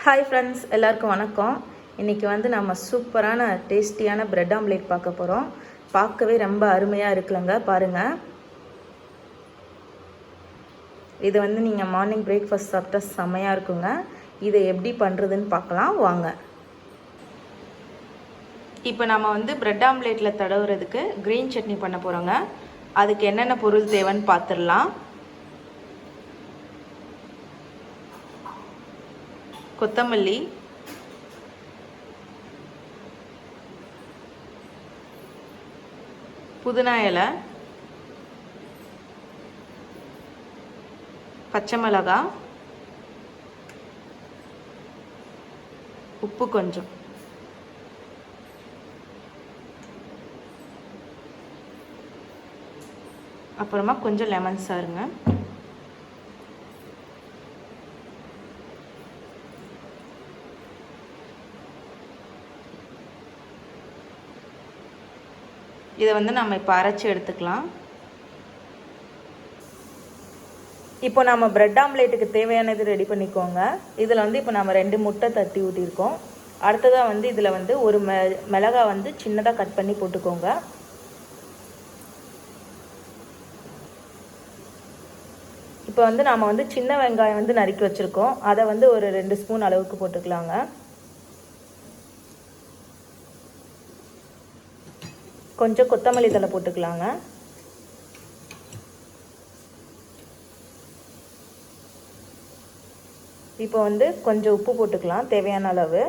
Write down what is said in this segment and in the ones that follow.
Hi friends, எல்லாருக்கும் வணக்கம். இன்றைக்கி வந்து நம்ம சூப்பரான டேஸ்டியான பிரெட் ஆம்லேட் பார்க்க போகிறோம். பார்க்கவே ரொம்ப அருமையாக இருக்குல்லங்க, பாருங்கள். இது வந்து நீங்கள் மார்னிங் பிரேக்ஃபாஸ்ட் சாப்பிட்டா செம்மையாக இருக்குங்க. இதை எப்படி பண்ணுறதுன்னு பார்க்கலாம் வாங்க. இப்போ நம்ம வந்து பிரெட் ஆம்லேட்டில் தடவுறதுக்கு க்ரீன் சட்னி பண்ண போகிறோங்க. அதுக்கு என்னென்ன பொருள் தேவைன்னு பார்த்துடலாம். கொத்தமல்லி, புதினா இலை, பச்சை மிளகாய், உப்பு கொஞ்சம், அப்புறமா கொஞ்சம் லெமன் சாறுங்க. இதை வந்து நம்ம இப்போ அரைச்சி எடுத்துக்கலாம். இப்போ நம்ம பிரெட் ஆம்லேட்டுக்கு தேவையானது ரெடி பண்ணிக்கோங்க. இதில் வந்து இப்போ நம்ம 2 முட்டை தட்டி ஊற்றிருக்கோம். அடுத்ததாக வந்து இதில் வந்து ஒரு மிளகாய் வந்து சின்னதாக கட் பண்ணி போட்டுக்கோங்க. இப்போ வந்து நாம் வந்து சின்ன வெங்காயம் வந்து நறுக்கி வச்சுருக்கோம். அதை வந்து ஒரு 2 ஸ்பூன் அளவுக்கு போட்டுக்கலாங்க. கொஞ்சம் கொத்தமல்லி தழை போட்டுக்கலாங்க. இப்போ வந்து கொஞ்சம் உப்பு போட்டுக்கலாம் தேவையான அளவு.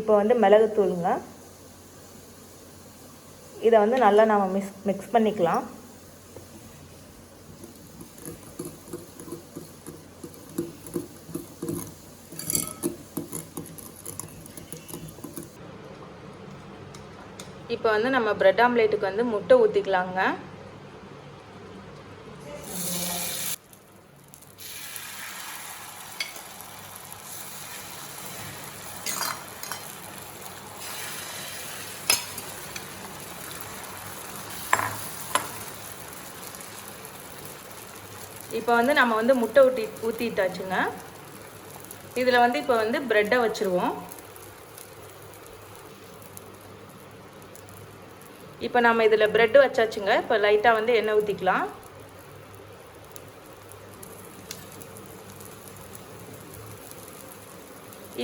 இப்போ வந்து மிளகுத்தூளுங்க. இதை வந்து நல்லா நாம் மிக்ஸ் பண்ணிக்கலாம். இப்போ வந்து நம்ம பிரெட் ஆம்லேட்டுக்கு வந்து முட்டை ஊற்றிக்கலாங்க. இப்போ வந்து நம்ம வந்து முட்டை ஊற்றிட்டாச்சுங்க. இதில் வந்து இப்போ வந்து பிரெட்டை வச்சுருவோம். இப்போ நம்ம இதில் பிரெட்டு வச்சாச்சுங்க. இப்போ லைட்டாக வந்து எண்ணெய் ஊற்றிக்கலாம்.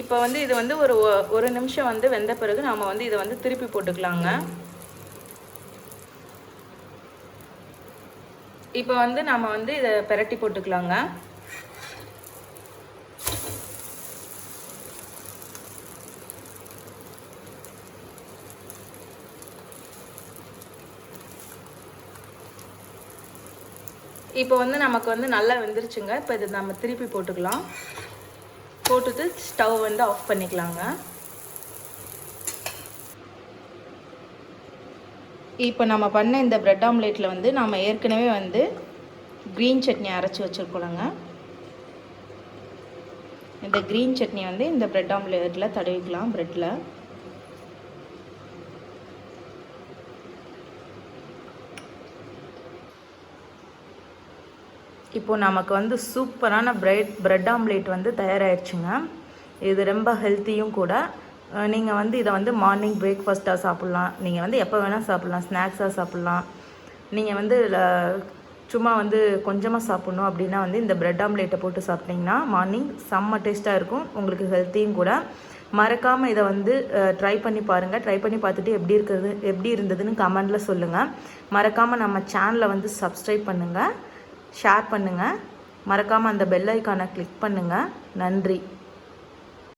இப்போ வந்து இது வந்து ஒரு நிமிஷம் வந்து வெந்த பிறகு நாம் வந்து இதை வந்து திருப்பி போட்டுக்கலாங்க. இப்போ வந்து நம்ம வந்து இதை பிரட்டி போட்டுக்கலாங்க. இப்போ வந்து நமக்கு வந்து நல்லா வெந்துருச்சுங்க. இப்போ இது நம்ம திருப்பி போட்டுக்கலாம். போட்டுட்டு ஸ்டவ் வந்து ஆஃப் பண்ணிக்கலாங்க. இப்போ நம்ம பண்ண இந்த பிரெட் ஆம்லேட்டில் வந்து நம்ம ஏற்கனவே வந்து க்ரீன் சட்னி அரைச்சி வச்சுருக்கோங்க. இந்த க்ரீன் சட்னி வந்து இந்த பிரெட் ஆம்லேட்டில் தடவிக்கலாம். பிரெட்டில் இப்போது நமக்கு வந்து சூப்பரான பிரெட் ஆம்லேட் வந்து தயாராகிடுச்சுங்க. இது ரொம்ப ஹெல்த்தியும் கூட. நீங்கள் வந்து இதை வந்து மார்னிங் பிரேக்ஃபாஸ்ட்டாக சாப்பிட்லாம். நீங்கள் வந்து எப்போ வேணால் சாப்பிட்லாம். ஸ்நாக்ஸாக சாப்பிட்லாம். நீங்கள் வந்து சும்மா வந்து கொஞ்சமாக சாப்பிட்ணும் அப்படின்னா வந்து இந்த பிரெட் ஆம்லேட்டை போட்டு சாப்பிட்டிங்கன்னா மார்னிங் செம்ம டேஸ்ட்டாக இருக்கும். உங்களுக்கு ஹெல்த்தியும் கூட. மறக்காமல் இதை வந்து ட்ரை பண்ணி பாருங்கள். ட்ரை பண்ணி பார்த்துட்டு எப்படி இருந்ததுன்னு கமெண்டில் சொல்லுங்கள். மறக்காமல் நம்ம சேனலை வந்து சப்ஸ்கிரைப் பண்ணுங்கள், ஷேர் பண்ணுங்கள். மறக்காமல் அந்த பெல் ஐக்கானை கிளிக் பண்ணுங்கள். நன்றி.